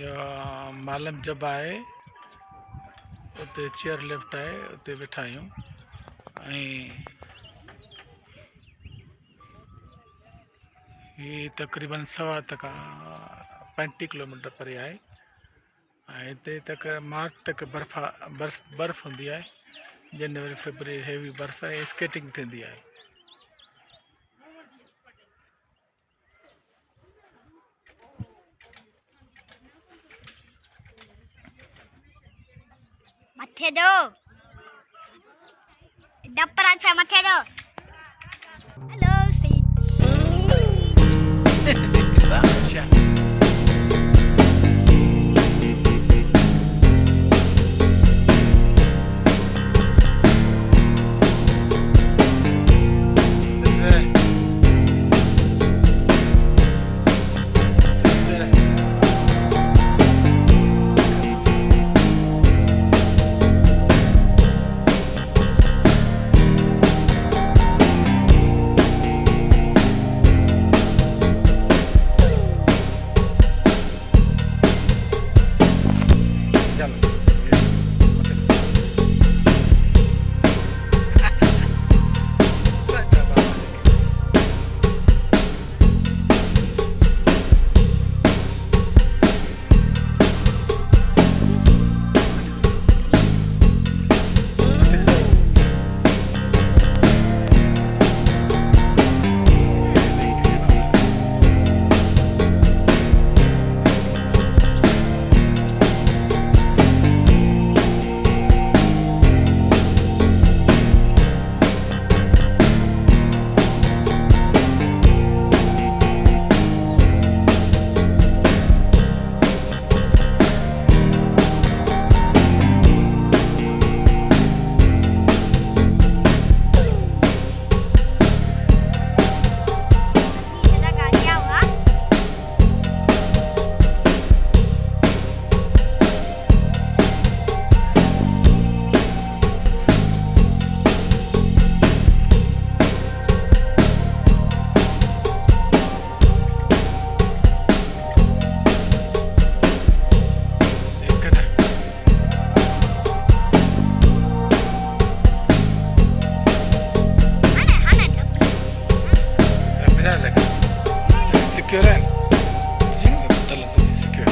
या मालम जबा है उते चेयर लिफ्ट है उते वेठा आहियूं ये तकरीबन 35 किलोमीटर परे है इते तक मार्च तक बर्फ होंदी है जनवरी फरवरी हेवी बर्फ है स्केटिंग थींदी है मथे दो डपरांचा मथे दो hello seat Securan. Sing dalam ni secure.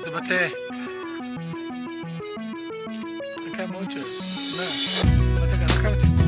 Sebate. Akan muncul. Nah, sebate kan akan.